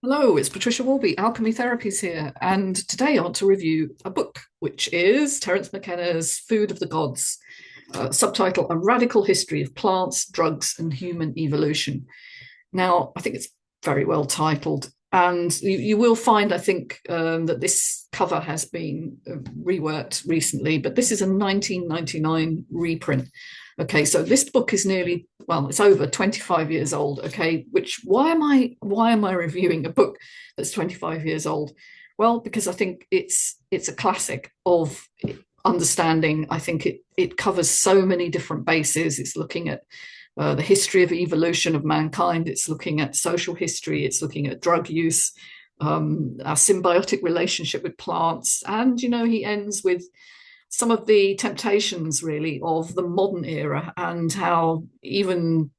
Hello, it's Patricia Warby, Alchemy Therapies here, and today I want to review a book, which is Terence McKenna's Food of the Gods, subtitle A Radical History of Plants, Drugs, and Human Evolution. Now, I think it's very well titled, and you will find, I think, that this cover has been reworked recently, but this is a 1999 reprint. Okay, so this book is it's over 25 years old. Okay, which why am I reviewing a book that's 25 years old? Well, because I think it's a classic of understanding. I think it covers so many different bases. It's looking at the history of evolution of mankind. It's looking at social history. It's looking at drug use, our symbiotic relationship with plants, and he ends with some of the temptations really of the modern era and how even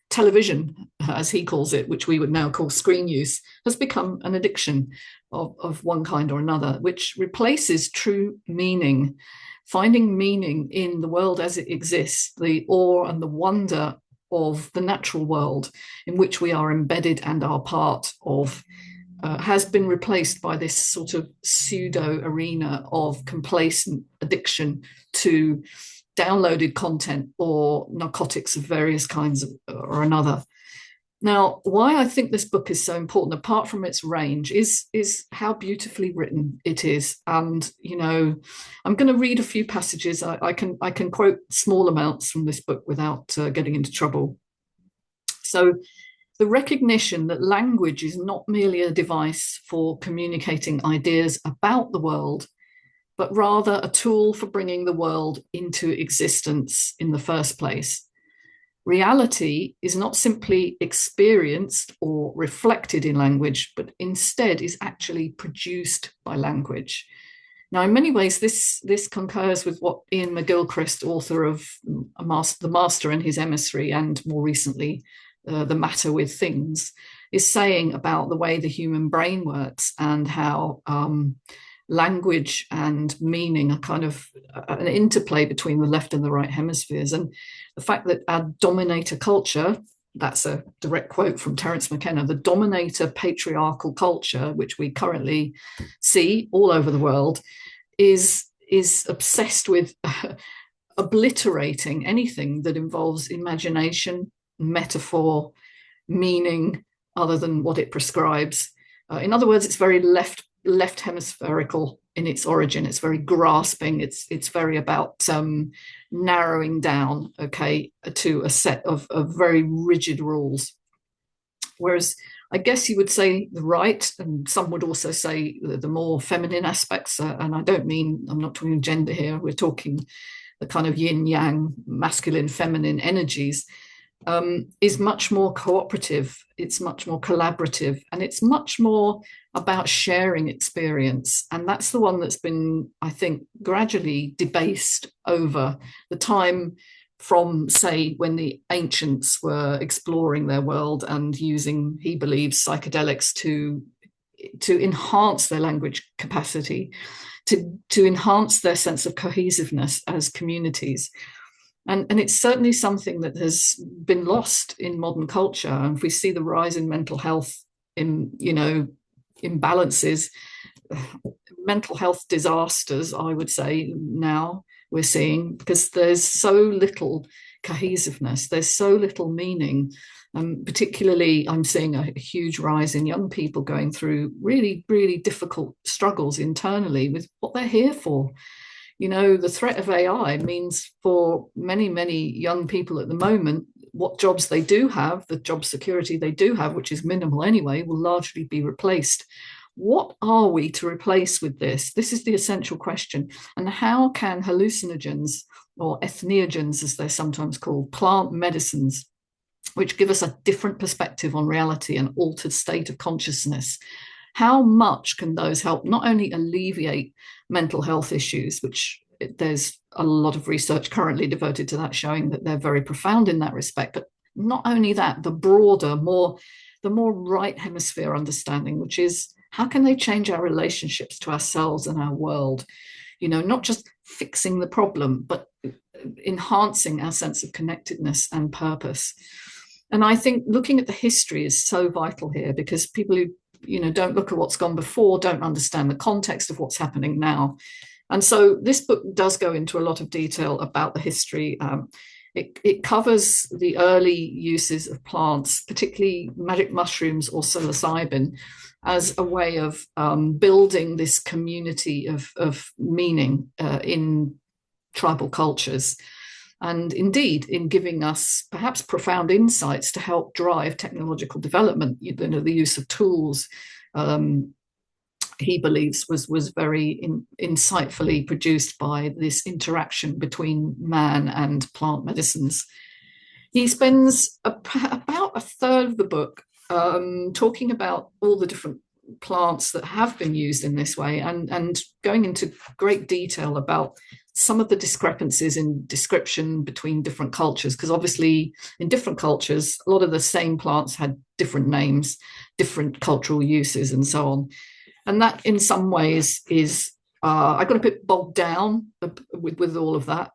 television, as he calls it, which we would now call screen use, has become an addiction of one kind or another, which replaces true meaning, finding meaning in the world as it exists, the awe and the wonder of the natural world in which we are embedded and are part of. Has been replaced by this sort of pseudo arena of complacent addiction to downloaded content or narcotics of various kinds or another. Now, why I think this book is so important, apart from its range, is how beautifully written it is. And I'm going to read a few passages. I can quote small amounts from this book without getting into trouble. So, the recognition that language is not merely a device for communicating ideas about the world, but rather a tool for bringing the world into existence in the first place. Reality is not simply experienced or reflected in language, but instead is actually produced by language. Now, in many ways, this concurs with what Ian McGilchrist, author of The Master and His Emissary, and more recently, The Matter with Things, is saying about the way the human brain works and how language and meaning are kind of an interplay between the left and the right hemispheres. And the fact that our dominator culture, that's a direct quote from Terence McKenna, the dominator patriarchal culture, which we currently see all over the world, is obsessed with obliterating anything that involves imagination, metaphor, meaning other than what it prescribes. In other words, it's very left hemispherical in its origin. It's very grasping. It's very about narrowing down, okay, to a set of very rigid rules. Whereas I guess you would say the right, and some would also say the more feminine aspects, and I'm not talking gender here, we're talking the kind of yin yang, masculine, feminine energies, is much more cooperative, it's much more collaborative, and it's much more about sharing experience. And that's the one that's been, I think, gradually debased over the time from, say, when the ancients were exploring their world and using, he believes, psychedelics to enhance their language capacity, to enhance their sense of cohesiveness as communities. And it's certainly something that has been lost in modern culture. And if we see the rise in mental health, imbalances, mental health disasters, I would say now we're seeing, because there's so little cohesiveness, there's so little meaning. Particularly, I'm seeing a huge rise in young people going through really, really difficult struggles internally with what they're here for. The threat of AI means for many, many young people at the moment, what jobs they do have, the job security they do have, which is minimal anyway, will largely be replaced. What are we to replace with this? This is the essential question. And how can hallucinogens, or entheogens as they're sometimes called, plant medicines, which give us a different perspective on reality and altered state of consciousness, how much can those help not only alleviate mental health issues, which there's a lot of research currently devoted to that, showing that they're very profound in that respect, but not only that, the broader, the more right hemisphere understanding, which is how can they change our relationships to ourselves and our world? Not just fixing the problem, but enhancing our sense of connectedness and purpose. And I think looking at the history is so vital here, because people who don't look at what's gone before, don't understand the context of what's happening now. And so this book does go into a lot of detail about the history. It covers the early uses of plants, particularly magic mushrooms or psilocybin, as a way of building this community of meaning in tribal cultures. And indeed, in giving us perhaps profound insights to help drive technological development, the use of tools, he believes was very insightfully produced by this interaction between man and plant medicines. He spends about a third of the book talking about all the different plants that have been used in this way, and going into great detail about some of the discrepancies in description between different cultures, because obviously in different cultures, a lot of the same plants had different names, different cultural uses, and so on. And that in some ways is, I got a bit bogged down with all of that.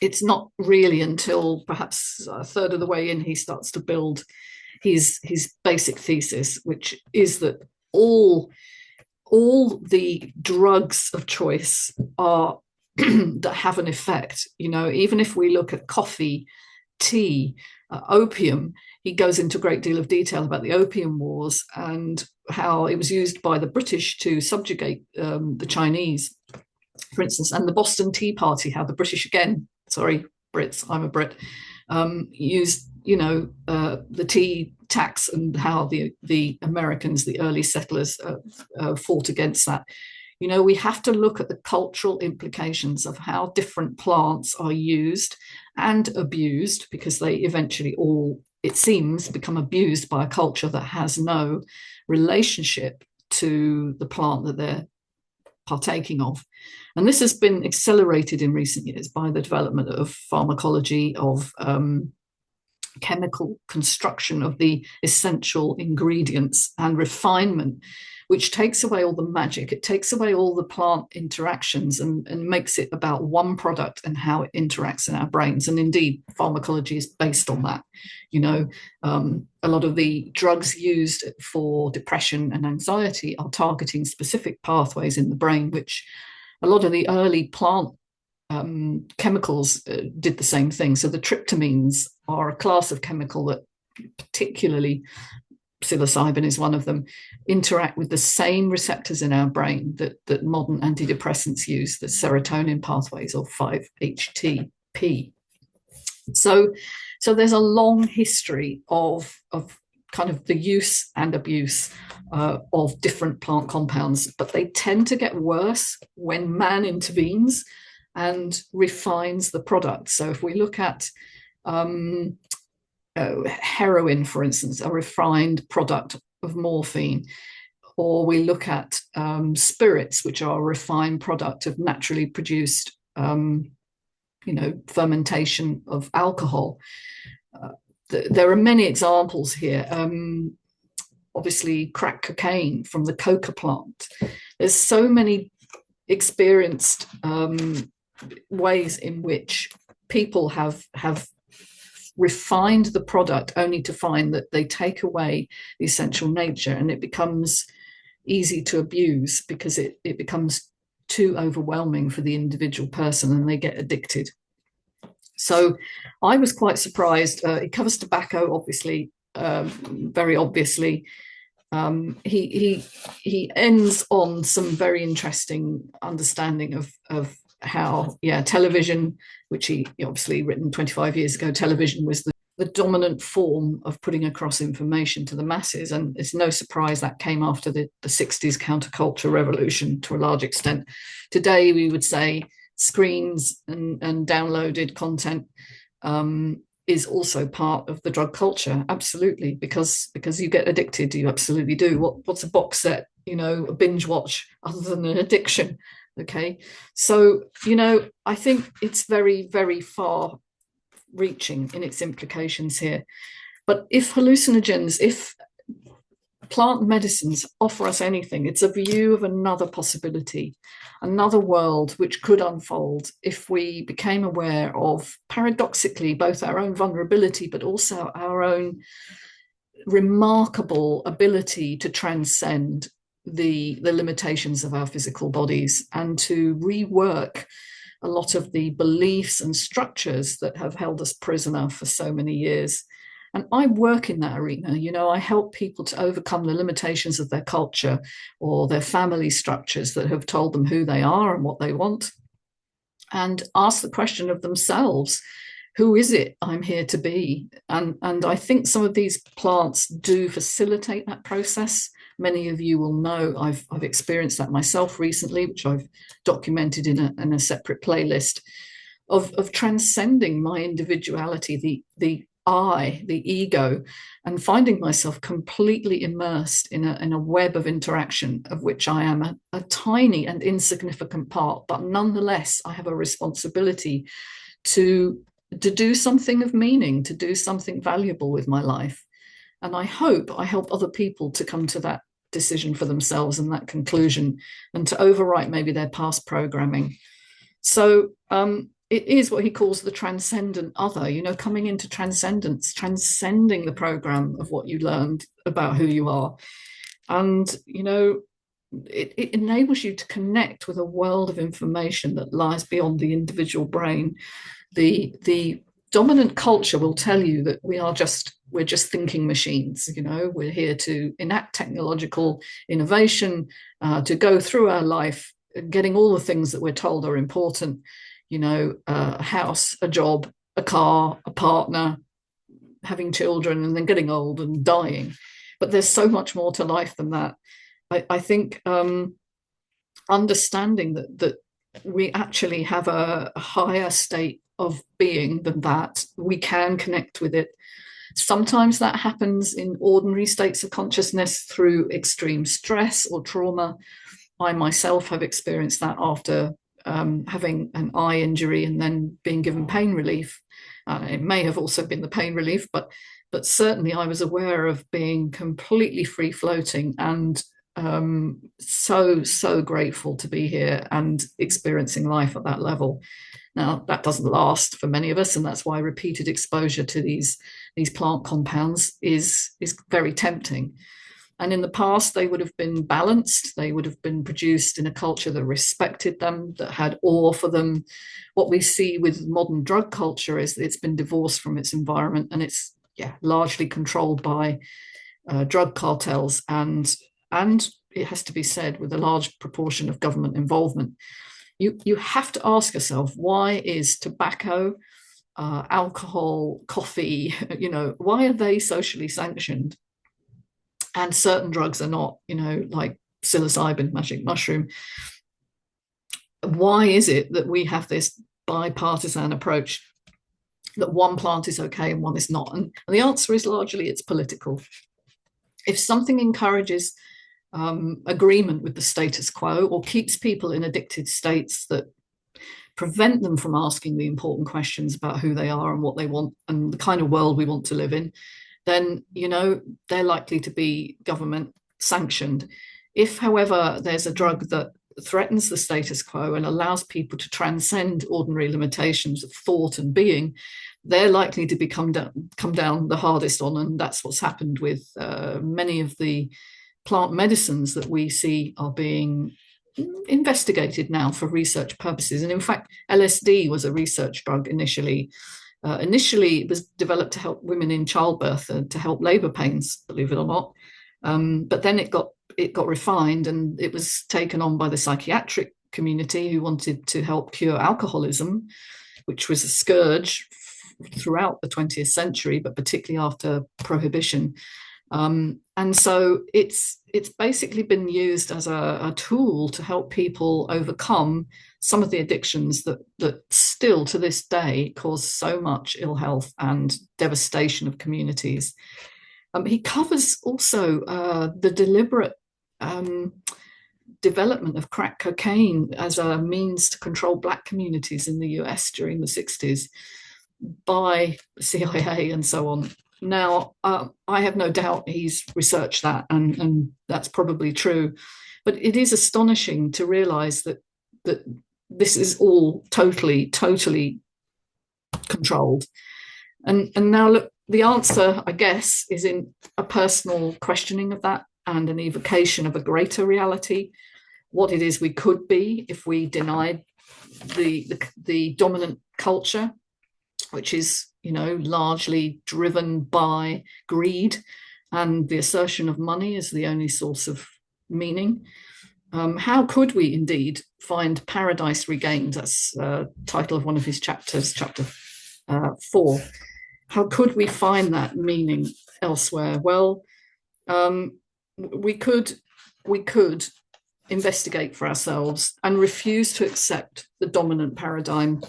It's not really until perhaps a third of the way in he starts to build his basic thesis, which is that all the drugs of choice are that have an effect. Even if we look at coffee, tea, opium, he goes into a great deal of detail about the Opium Wars and how it was used by the British to subjugate the Chinese, for instance, and the Boston Tea Party, how the British, again, sorry, Brits, I'm a Brit, used, the tea tax, and how the Americans, the early settlers, fought against that. We have to look at the cultural implications of how different plants are used and abused, because they eventually all, it seems, become abused by a culture that has no relationship to the plant that they're partaking of. And this has been accelerated in recent years by the development of pharmacology, of chemical construction of the essential ingredients, and refinement, which takes away all the magic. It takes away all the plant interactions and makes it about one product and how it interacts in our brains. And indeed, pharmacology is based on that. A lot of the drugs used for depression and anxiety are targeting specific pathways in the brain, which a lot of the early plant chemicals did the same thing. So the tryptamines are a class of chemical that, particularly psilocybin is one of them, interact with the same receptors in our brain that modern antidepressants use, the serotonin pathways, or 5-HTP. So there's a long history of kind of the use and abuse of different plant compounds, but they tend to get worse when man intervenes and refines the product. So if we look at heroin, for instance, a refined product of morphine, or we look at spirits, which are a refined product of naturally produced, fermentation of alcohol. There are many examples here. Obviously, crack cocaine from the coca plant. There's so many experienced ways in which people have refined the product only to find that they take away the essential nature, and it becomes easy to abuse because it becomes too overwhelming for the individual person and they get addicted. So I was quite surprised. It covers tobacco, obviously, very obviously. He ends on some very interesting understanding of how, television, which he obviously written 25 years ago, television was the dominant form of putting across information to the masses. And it's no surprise that came after the 60s counterculture revolution to a large extent. Today, we would say screens and downloaded content is also part of the drug culture, absolutely, because you get addicted, you absolutely do. What's a box set, a binge watch, other than an addiction? Okay, so I think it's very, very far reaching in its implications here. But if hallucinogens, if plant medicines offer us anything, it's a view of another possibility, another world which could unfold if we became aware of, paradoxically, both our own vulnerability but also our own remarkable ability to transcend the limitations of our physical bodies and to rework a lot of the beliefs and structures that have held us prisoner for so many years. And I work in that arena. I help people to overcome the limitations of their culture or their family structures that have told them who they are and what they want, and ask the question of themselves, who is it I'm here to be? And I think some of these plants do facilitate that process. Many of you will know I've experienced that myself recently, which I've documented in a separate playlist, of transcending my individuality, the I, the ego, and finding myself completely immersed in a web of interaction of which I am a tiny and insignificant part, but nonetheless I have a responsibility to do something of meaning, to do something valuable with my life. And I hope I help other people to come to that decision for themselves and that conclusion, and to overwrite maybe their past programming. So it is what he calls the transcendent other, coming into transcendence, transcending the program of what you learned about who you are. And, it enables you to connect with a world of information that lies beyond the individual brain. The dominant culture will tell you that we're just thinking machines. We're here to enact technological innovation, to go through our life getting all the things that we're told are important, a house, a job, a car, a partner, having children, and then getting old and dying. But there's so much more to life than that. I think understanding that we actually have a higher state of being than that, we can connect with it. Sometimes that happens in ordinary states of consciousness through extreme stress or trauma. I myself have experienced that after having an eye injury and then being given pain relief. It may have also been the pain relief, but certainly I was aware of being completely free floating, and so grateful to be here and experiencing life at that level. Now, that doesn't last for many of us, and that's why repeated exposure to these plant compounds is very tempting. And in the past, they would have been balanced. They would have been produced in a culture that respected them, that had awe for them. What we see with modern drug culture is that it's been divorced from its environment, and it's largely controlled by drug cartels, and it has to be said, with a large proportion of government involvement. You have to ask yourself, why is tobacco, alcohol, coffee, why are they socially sanctioned and certain drugs are not, like psilocybin, magic mushroom? Why is it that we have this bipartisan approach that one plant is okay and one is not? And the answer is largely it's political. If something encourages agreement with the status quo or keeps people in addicted states that prevent them from asking the important questions about who they are and what they want and the kind of world we want to live in, then, they're likely to be government sanctioned. If, however, there's a drug that threatens the status quo and allows people to transcend ordinary limitations of thought and being, they're likely to come down the hardest on. And that's what's happened with many of the plant medicines that we see are being investigated now for research purposes. And in fact, LSD was a research drug initially. Initially, it was developed to help women in childbirth and to help labor pains, believe it or not. But then it got refined, and it was taken on by the psychiatric community who wanted to help cure alcoholism, which was a scourge throughout the 20th century, but particularly after Prohibition. And so it's basically been used as a tool to help people overcome some of the addictions that still to this day cause so much ill health and devastation of communities. He covers also the deliberate development of crack cocaine as a means to control Black communities in the US during the 60s by the CIA and so on. Now, I have no doubt he's researched that, and that's probably true. But it is astonishing to realize that this is all totally controlled. And now look, the answer, I guess, is in a personal questioning of that and an evocation of a greater reality, what it is we could be if we denied the dominant culture, which is, largely driven by greed and the assertion of money as the only source of meaning. How could we indeed find paradise regained? That's the title of one of his chapters, chapter 4. How could we find that meaning elsewhere? Well, we could investigate for ourselves and refuse to accept the dominant paradigm.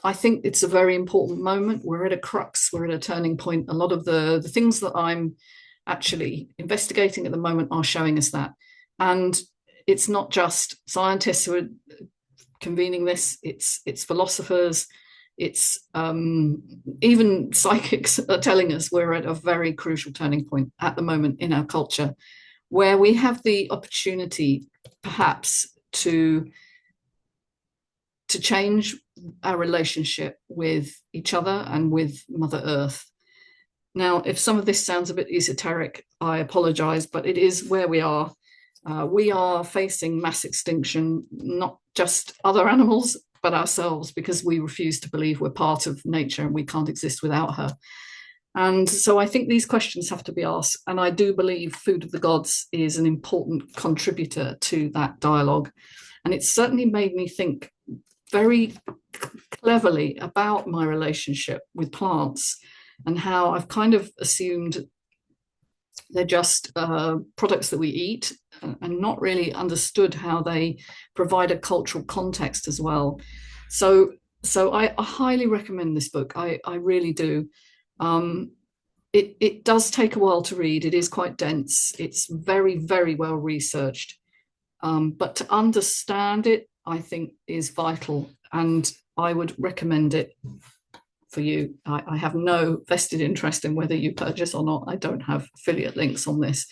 I think it's a very important moment. We're at a crux, we're at a turning point. A lot of the things that I'm actually investigating at the moment are showing us that. And it's not just scientists who are convening this, it's philosophers, it's even psychics are telling us we're at a very crucial turning point at the moment in our culture, where we have the opportunity perhaps to change our relationship with each other and with Mother Earth. Now, if some of this sounds a bit esoteric, I apologize, but it is where we are. We are facing mass extinction, not just other animals, but ourselves, because we refuse to believe we're part of nature and we can't exist without her. And so I think these questions have to be asked. And I do believe Food of the Gods is an important contributor to that dialogue. And it's certainly made me think very cleverly about my relationship with plants and how I've kind of assumed they're just products that we eat and not really understood how they provide a cultural context as well. So I highly recommend this book. I really do. It does take a while to read. It is quite dense. It's very, very well researched. But to understand it, I think, is vital. And I would recommend it for you. I have no vested interest in whether you purchase or not. I don't have affiliate links on this.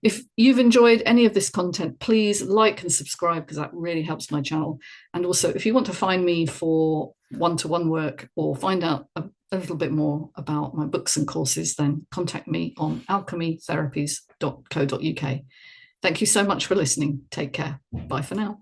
If you've enjoyed any of this content, please like and subscribe, because that really helps my channel. And also, if you want to find me for one-to-one work or find out a little bit more about my books and courses, then contact me on alchemytherapies.co.uk. Thank you so much for listening. Take care. Bye for now.